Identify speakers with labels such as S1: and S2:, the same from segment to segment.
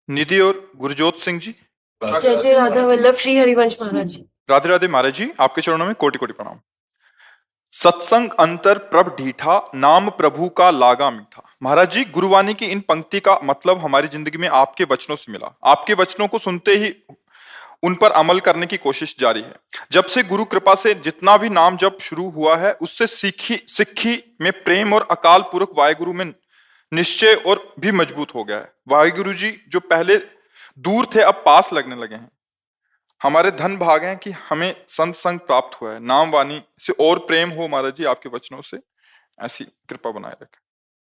S1: निधि और गुरजोत सिंह जी।
S2: जय जय राधा वल्लभ श्री हरिवंश महाराज।
S1: राधे राधे महाराज जी, आपके चरणों में कोटि कोटि प्रणाम। सत्संग अंतर प्रभ ढीठा, नाम प्रभु का लागा मीठा। महाराज जी, गुरुवाणी की इन पंक्ति का मतलब हमारी जिंदगी में आपके वचनों से मिला। आपके वचनों को सुनते ही उन पर अमल करने की कोशिश जारी है। जब से गुरु कृपा से जितना भी नाम जप शुरू हुआ है, उससे सिक्खी में प्रेम और अकाल पुरख वाहेगुरु में निश्चय और भी मजबूत हो गया है। वाहेगुरु जी जो पहले दूर थे अब पास लगने लगे हैं। हमारे धन भाग हैं कि हमें संत संग प्राप्त हुआ है। नाम वाणी से और प्रेम हो महाराज जी, आपके वचनों से ऐसी कृपा बनाए रखें।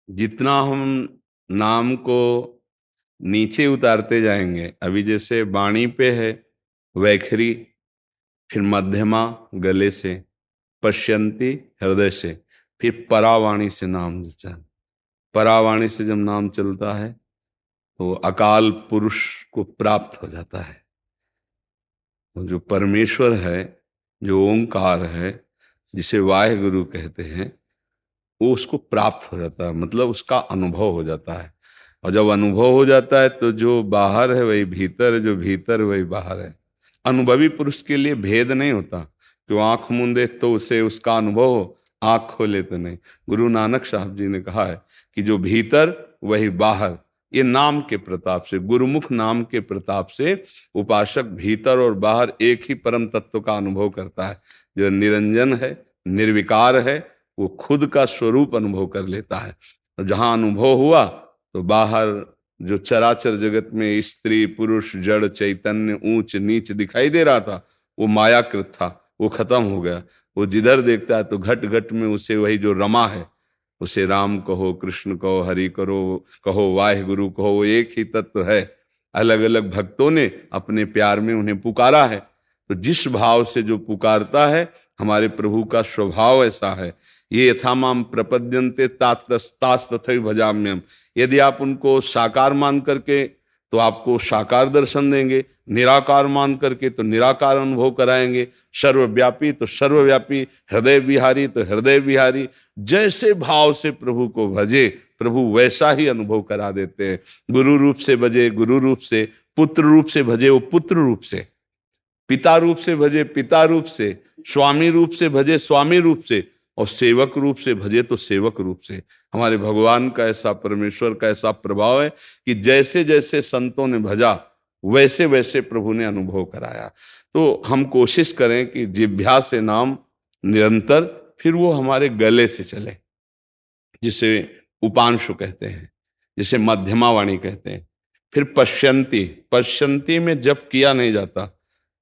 S3: जितना हम नाम को नीचे उतारते जाएंगे, अभी जैसे वाणी पे है वैखरी, फिर मध्यमा गले से, पश्यंती हृदय से, फिर परावाणी से नाम उच्चारण। परावाणी से जब नाम चलता है तो अकाल पुरुष को प्राप्त हो जाता है। जो परमेश्वर है, जो ओंकार है, जिसे वाहेगुरु कहते हैं, वो उसको प्राप्त हो जाता है, मतलब उसका अनुभव हो जाता है। और जब अनुभव हो जाता है तो जो बाहर है वही भीतर है, जो भीतर है वही बाहर है। अनुभवी पुरुष के लिए भेद नहीं होता कि वो आंख मूंदे तो उसे उसका अनुभव हो, आंख खोले तो नहीं। गुरु नानक साहब जी ने कहा है कि जो भीतर वही बाहर। ये नाम के प्रताप से, गुरुमुख नाम के प्रताप से उपासक भीतर और बाहर एक ही परम तत्व का अनुभव करता है। जो निरंजन है, निर्विकार है, वो खुद का स्वरूप अनुभव कर लेता है। और जहां अनुभव हुआ तो बाहर जो चराचर जगत में स्त्री पुरुष जड़ चैतन्य ऊंच नीच दिखाई दे रहा था, वो मायाकृत था, वो खत्म हो गया। वो जिधर देखता है तो घट घट में उसे वही जो रमा है, उसे राम कहो, कृष्ण कहो, हरि कहो, वाहेगुरु कहो, वो एक ही तत्व है। अलग अलग भक्तों ने अपने प्यार में उन्हें पुकारा है। तो जिस भाव से जो पुकारता है, हमारे प्रभु का स्वभाव ऐसा है। ये यथा माम प्रपद्यन्ते तास तथैव भजाम्यहम्। यदि आप उनको साकार मान करके तो आपको साकार दर्शन देंगे, निराकार मान करके तो निराकार अनुभव कराएंगे, सर्वव्यापी तो सर्वव्यापी, हृदय विहारी तो हृदय विहारी। जैसे भाव से प्रभु को भजे, प्रभु वैसा ही अनुभव करा देते हैं। गुरु रूप से भजे गुरु रूप से, पुत्र रूप से भजे वो पुत्र रूप से, पिता रूप से भजे पिता रूप से, स्वामी रूप से भजे स्वामी रूप से, और सेवक रूप से भजे तो सेवक रूप से। हमारे भगवान का ऐसा, परमेश्वर का ऐसा प्रभाव है कि जैसे जैसे संतों ने भजा वैसे वैसे प्रभु ने अनुभव कराया। तो हम कोशिश करें कि जिह्वा से नाम निरंतर, फिर वो हमारे गले से चले, जिसे उपांशु कहते हैं, जिसे मध्यमा वाणी कहते हैं। फिर पश्यंती, पश्यंती में जब किया नहीं जाता,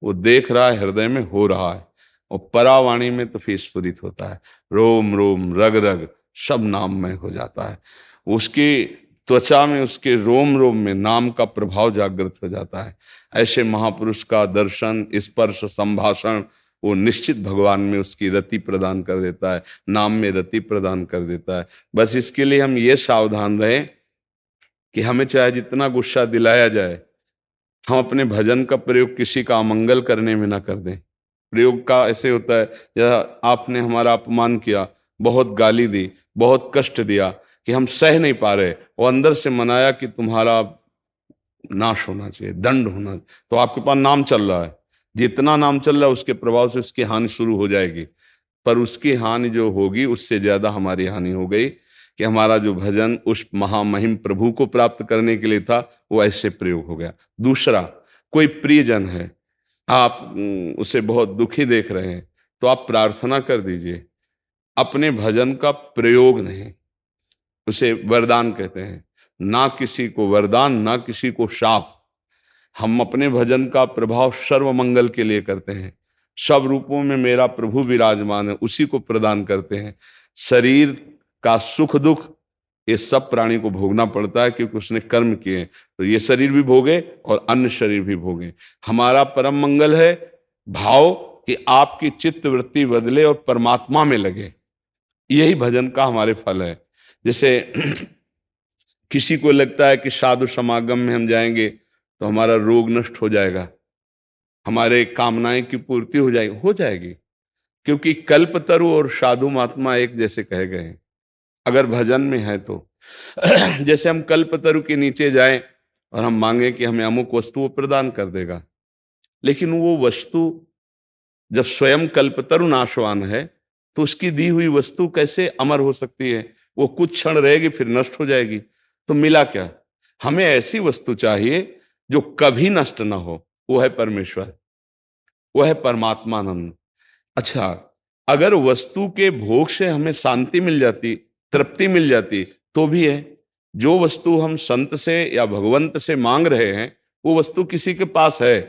S3: वो देख रहा है, हृदय में हो रहा है। और परावाणी में तो फिर स्फुरित होता है, रोम रोम रग रग सब नाममय हो जाता है। उसकी त्वचा में, उसके रोम रोम में नाम का प्रभाव जागृत हो जाता है। ऐसे महापुरुष का दर्शन, स्पर्श, संभाषण वो निश्चित भगवान में उसकी रति प्रदान कर देता है, नाम में रति प्रदान कर देता है। बस इसके लिए हम ये सावधान रहें कि हमें चाहे जितना गुस्सा दिलाया जाए, हम अपने भजन का प्रयोग किसी का अमंगल करने में ना कर दें। प्रयोग का ऐसे होता है, या आपने हमारा अपमान किया, बहुत गाली दी, बहुत कष्ट दिया कि हम सह नहीं पा रहे, और अंदर से मनाया कि तुम्हारा नाश होना चाहिए, दंड होना, तो आपके पास नाम चल रहा है। जितना नाम चल रहा है उसके प्रभाव से उसकी हानि शुरू हो जाएगी, पर उसकी हानि जो होगी उससे ज्यादा हमारी हानि हो गई कि हमारा जो भजन उस महामहिम प्रभु को प्राप्त करने के लिए था, वो ऐसे प्रयोग हो गया। दूसरा, कोई प्रियजन है, आप उसे बहुत दुखी देख रहे हैं, तो आप प्रार्थना कर दीजिए, अपने भजन का प्रयोग नहीं। उसे वरदान कहते हैं, ना किसी को वरदान, ना किसी को शाप। हम अपने भजन का प्रभाव सर्व मंगल के लिए करते हैं। सब रूपों में मेरा प्रभु विराजमान है, उसी को प्रदान करते हैं। शरीर का सुख दुख ये सब प्राणी को भोगना पड़ता है, क्योंकि उसने कर्म किए हैं। तो ये शरीर भी भोगे और अन्य शरीर भी भोगे। हमारा परम मंगल है भाव कि आपकी चित्त वृत्ति बदले और परमात्मा में लगे। यही भजन का हमारे फल है। जैसे किसी को लगता है कि साधु समागम में हम जाएंगे तो हमारा रोग नष्ट हो जाएगा, हमारे कामनाएं की पूर्ति हो जाएगी, क्योंकि कल्पतरु और साधु महात्मा एक जैसे कहे गए हैं अगर भजन में है तो। जैसे हम कल्पतरु के नीचे जाएं और हम मांगे कि हमें अमुक वस्तु वो प्रदान कर देगा, लेकिन वो वस्तु जब स्वयं कल्पतरु नाशवान है तो उसकी दी हुई वस्तु कैसे अमर हो सकती है? वो कुछ क्षण रहेगी फिर नष्ट हो जाएगी। तो मिला क्या? हमें ऐसी वस्तु चाहिए जो कभी नष्ट ना हो, वो है परमेश्वर, वो है परमात्मानंद। अच्छा, अगर वस्तु के भोग से हमें शांति मिल जाती, तृप्ति मिल जाती तो भी है। जो वस्तु हम संत से या भगवंत से मांग रहे हैं वो वस्तु किसी के पास है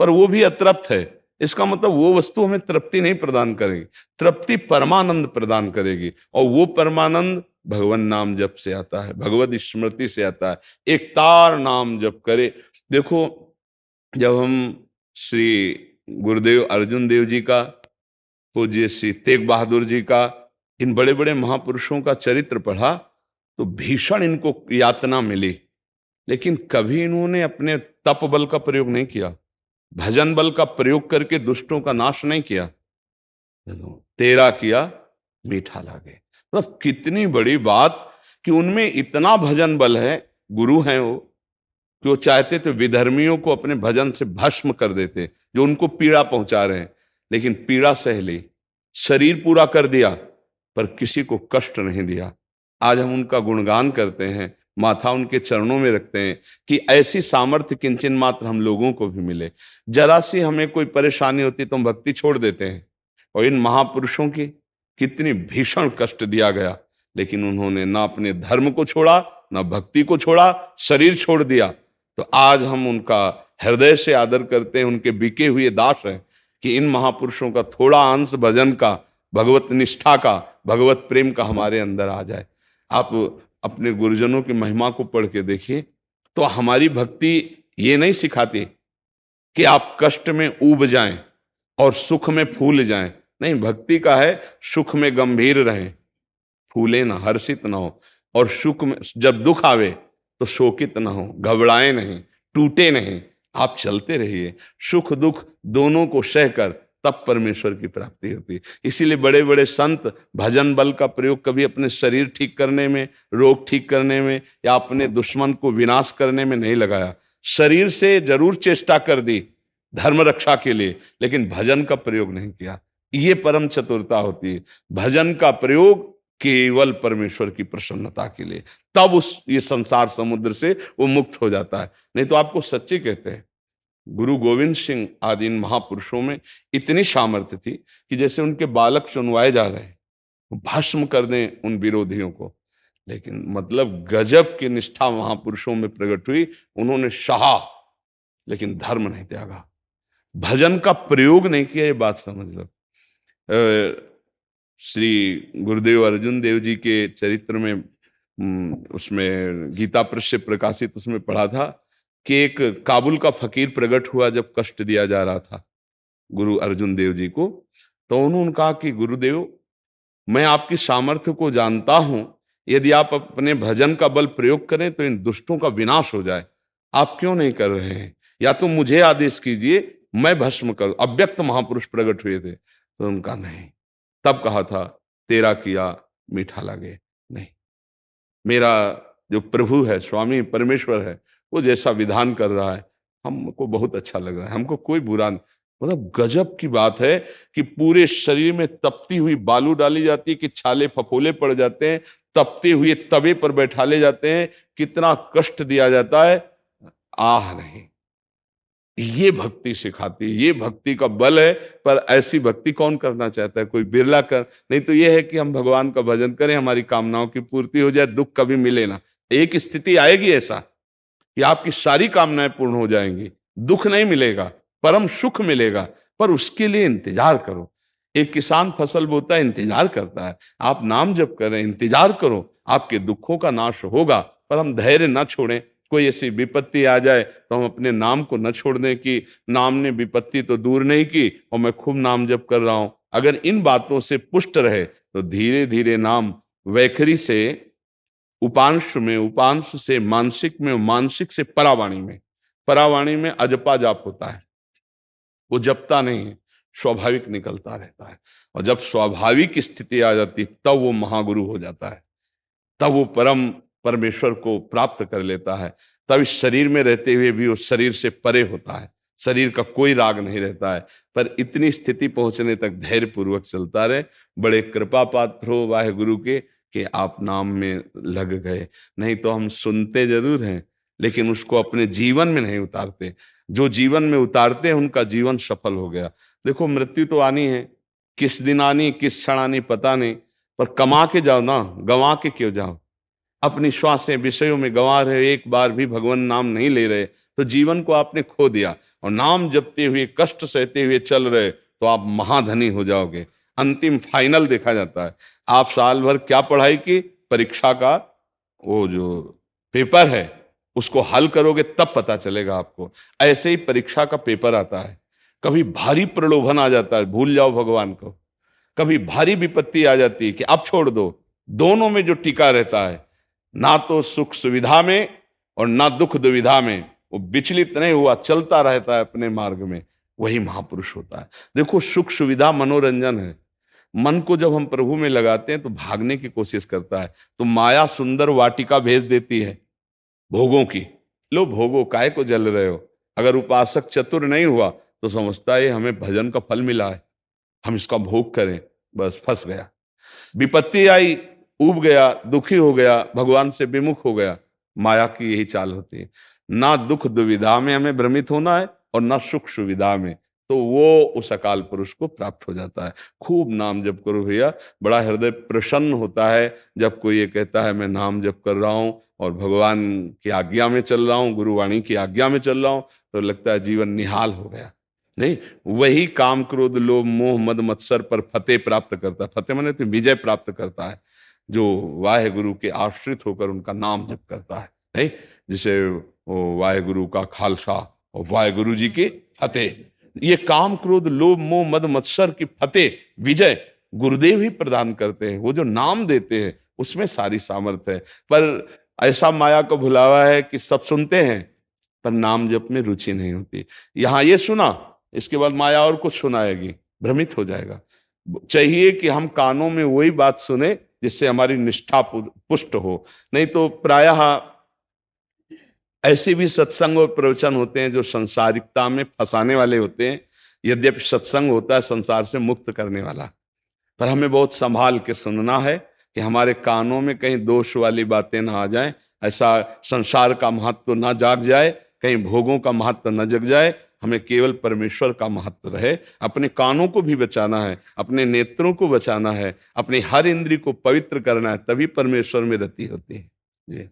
S3: पर वो भी अतृप्त है, इसका मतलब वो वस्तु हमें तृप्ति नहीं प्रदान करेगी। तृप्ति परमानंद प्रदान करेगी, और वो परमानंद भगवान नाम जप से आता है, भगवत स्मृति से आता है। एक तार नाम जप करे। देखो, जब हम श्री गुरुदेव अर्जुन देव जी का, पूज्य श्री तेग बहादुर जी का, इन बड़े बड़े महापुरुषों का चरित्र पढ़ा तो भीषण इनको यातना मिली, लेकिन कभी इन्होंने अपने तप बल का प्रयोग नहीं किया, भजन बल का प्रयोग करके दुष्टों का नाश नहीं किया। तेरा किया मीठा लागे, मतलब कितनी बड़ी बात कि उनमें इतना भजन बल है, गुरु हैं वो, कि वो चाहते थे विधर्मियों को अपने भजन से भस्म कर देते जो उनको पीड़ा पहुंचा रहे हैं, लेकिन पीड़ा सह ली, शरीर पूरा कर दिया पर किसी को कष्ट नहीं दिया। आज हम उनका गुणगान करते हैं, माथा उनके चरणों में रखते हैं कि ऐसी सामर्थ्य किंचन मात्र हम लोगों को भी मिले। जरा सी हमें कोई परेशानी होती तो हम भक्ति छोड़ देते हैं, और इन महापुरुषों की कितनी भीषण कष्ट दिया गया, लेकिन उन्होंने ना अपने धर्म को छोड़ा, ना भक्ति को छोड़ा, शरीर छोड़ दिया। तो आज हम उनका हृदय से आदर करते हैं, उनके बिके हुए दास हैं कि इन महापुरुषों का थोड़ा अंश भजन का, भगवत निष्ठा का, भगवत प्रेम का हमारे अंदर आ जाए। आप अपने गुरुजनों की महिमा को पढ़ के देखिए तो हमारी भक्ति ये नहीं सिखाती कि आप कष्ट में ऊब जाएं और सुख में फूल जाएं। नहीं, भक्ति का है सुख में गंभीर रहें, फूले ना, हर्षित ना हो, और सुख में जब दुख आवे तो शोकित ना हो, घबराए नहीं, टूटे नहीं, आप चलते रहिए, सुख दुख दोनों को सहकर तब परमेश्वर की प्राप्ति होती है। इसीलिए बड़े बड़े संत भजन बल का प्रयोग कभी अपने शरीर ठीक करने में, रोग ठीक करने में, या अपने दुश्मन को विनाश करने में नहीं लगाया। शरीर से जरूर चेष्टा कर दी धर्म रक्षा के लिए, लेकिन भजन का प्रयोग नहीं किया। ये परम चतुरता होती है, भजन का प्रयोग केवल परमेश्वर की प्रसन्नता के लिए, तब ये संसार समुद्र से वो मुक्त हो जाता है। नहीं तो आपको सच्ची कहते हैं, गुरु गोविंद सिंह आदि इन महापुरुषों में इतनी सामर्थ्य थी कि जैसे उनके बालक चुनवाए जा रहे हैं, भस्म कर दें उन विरोधियों को, लेकिन मतलब गजब की निष्ठा महापुरुषों में प्रकट हुई। उन्होंने सहा लेकिन धर्म नहीं त्यागा, भजन का प्रयोग नहीं किया। ये बात समझ लो। श्री गुरुदेव अर्जुन देव जी के चरित्र में, उसमें गीता प्रेस से प्रकाशित, उसमें पढ़ा था कि एक काबुल का फकीर प्रकट हुआ जब कष्ट दिया जा रहा था गुरु अर्जुन देव जी को। तो उन्होंने कहा कि गुरुदेव, मैं आपकी सामर्थ्य को जानता हूं, यदि आप अपने भजन का बल प्रयोग करें तो इन दुष्टों का विनाश हो जाए, आप क्यों नहीं कर रहे हैं? या तो मुझे आदेश कीजिए, मैं भस्म करूं। अव्यक्त महापुरुष प्रकट हुए थे, तो उनका नहीं। तब कहा था, तेरा किया मीठा लगे। नहीं, मेरा जो प्रभु है, स्वामी परमेश्वर है, वो जैसा विधान कर रहा है हमको बहुत अच्छा लग रहा है, हमको कोई बुरा नहीं। मतलब गजब की बात है कि पूरे शरीर में तपती हुई बालू डाली जाती है कि छाले फफोले पड़ जाते हैं, तपते हुए तवे पर बैठा ले जाते हैं, कितना कष्ट दिया जाता है, आह नहीं। ये भक्ति सिखाती है, ये भक्ति का बल है। पर ऐसी भक्ति कौन करना चाहता है? कोई बिरला कर। नहीं तो ये है कि हम भगवान का भजन करें, हमारी कामनाओं की पूर्ति हो जाए, दुख कभी मिले ना। एक स्थिति आएगी ऐसा कि आपकी सारी कामनाएं पूर्ण हो जाएंगी, दुख नहीं मिलेगा, परम सुख मिलेगा, पर उसके लिए इंतजार करो। एक किसान फसल बोता है, इंतजार करता है। आप नाम जप करें, इंतजार करो, आपके दुखों का नाश होगा। पर हम धैर्य न छोड़ें। कोई ऐसी विपत्ति आ जाए तो हम अपने नाम को न छोड़ दें कि नाम ने विपत्ति तो दूर नहीं की और मैं खूब नाम जप कर रहा हूं। अगर इन बातों से पुष्ट रहे तो धीरे धीरे नाम वैखरी से उपांश में, उपांश से मानसिक में, मानसिक से परावाणी में, परावाणी में अजपा जाप होता है। वो जपता नहीं है, स्वाभाविक निकलता रहता है। और जब स्वाभाविक स्थिति आ जाती तब वो महागुरु हो जाता है, तब वो परम परमेश्वर को प्राप्त कर लेता है। तब इस शरीर में रहते हुए भी उस शरीर से परे होता है, शरीर का कोई राग नहीं रहता है। पर इतनी स्थिति पहुंचने तक धैर्य पूर्वक चलता रहे। बड़े कृपा पात्र हो वाहेगुरु के कि आप नाम में लग गए, नहीं तो हम सुनते जरूर हैं लेकिन उसको अपने जीवन में नहीं उतारते। जो जीवन में उतारते हैं उनका जीवन सफल हो गया। देखो मृत्यु तो आनी है, किस दिन आनी किस क्षण आनी पता नहीं, पर कमा के जाओ ना, गंवा के क्यों जाओ। अपनी श्वासें विषयों में गंवा रहे, एक बार भी भगवान नाम नहीं ले रहे तो जीवन को आपने खो दिया। और नाम जपते हुए कष्ट सहते हुए चल रहे तो आप महाधनी हो जाओगे। अंतिम फाइनल देखा जाता है। आप साल भर क्या पढ़ाई की, परीक्षा का वो जो पेपर है उसको हल करोगे तब पता चलेगा आपको। ऐसे ही परीक्षा का पेपर आता है, कभी भारी प्रलोभन आ जाता है भूल जाओ भगवान को, कभी भारी विपत्ति आ जाती है कि अब छोड़ दो। दोनों में जो टिका रहता है, ना तो सुख सुविधा में और ना दुख दुविधा में, वो विचलित नहीं हुआ चलता रहता है अपने मार्ग में, वही महापुरुष होता है। देखो सुख सुविधा मनोरंजन है, मन को जब हम प्रभु में लगाते हैं तो भागने की कोशिश करता है। तो माया सुंदर वाटिका भेज देती है भोगों की, लो भोगो, काय को जल रहे हो। अगर उपासक चतुर नहीं हुआ तो समझता है हमें भजन का फल मिला है, हम इसका भोग करें, बस फंस गया। विपत्ति आई, उब गया, दुखी हो गया, भगवान से विमुख हो गया। माया की यही चाल होती है। ना दुख दुविधा में हमें भ्रमित होना है और ना सुख सुविधा में, तो वो उस अकाल पुरुष को प्राप्त हो जाता है। खूब नाम जप करो भैया, बड़ा हृदय प्रसन्न होता है जब कोई ये कहता है मैं नाम जप कर रहा हूँ और भगवान की आज्ञा में चल रहा हूँ, गुरुवाणी की आज्ञा में चल रहा हूँ, तो लगता है जीवन निहाल हो गया। नहीं, वही काम क्रोध लोभ मोह मद मत्सर पर फतेह प्राप्त करता है। फतेह माने तो विजय प्राप्त करता है, जो वाहेगुरु के आश्रित होकर उनका नाम जप करता है। नहीं, जिसे वो वाहेगुरु का खालसा और वाहेगुरु जी की फतेह, ये काम क्रोध लोभ मोह मद मत्सर की फतेह विजय गुरुदेव ही प्रदान करते हैं। वो जो नाम देते हैं उसमें सारी सामर्थ्य है। पर ऐसा माया को भुलावा है कि सब सुनते हैं पर नाम जप में रुचि नहीं होती। यहां ये सुना, इसके बाद माया और कुछ सुनाएगी, भ्रमित हो जाएगा। चाहिए कि हम कानों में वही बात सुने जिससे हमारी निष्ठा पुष्ट हो। नहीं तो प्रायः ऐसे भी सत्संग और प्रवचन होते हैं जो संसारिकता में फंसाने वाले होते हैं। यद्यपि सत्संग होता है संसार से मुक्त करने वाला, पर हमें बहुत संभाल के सुनना है कि हमारे कानों में कहीं दोष वाली बातें ना आ जाएं, ऐसा संसार का महत्व ना जाग जाए, कहीं भोगों का महत्व न जग जाए। हमें केवल परमेश्वर का महत्व रहे। अपने कानों को भी बचाना है, अपने नेत्रों को बचाना है, अपनी हर इंद्रिय को पवित्र करना है, तभी परमेश्वर में रति होती है। जी।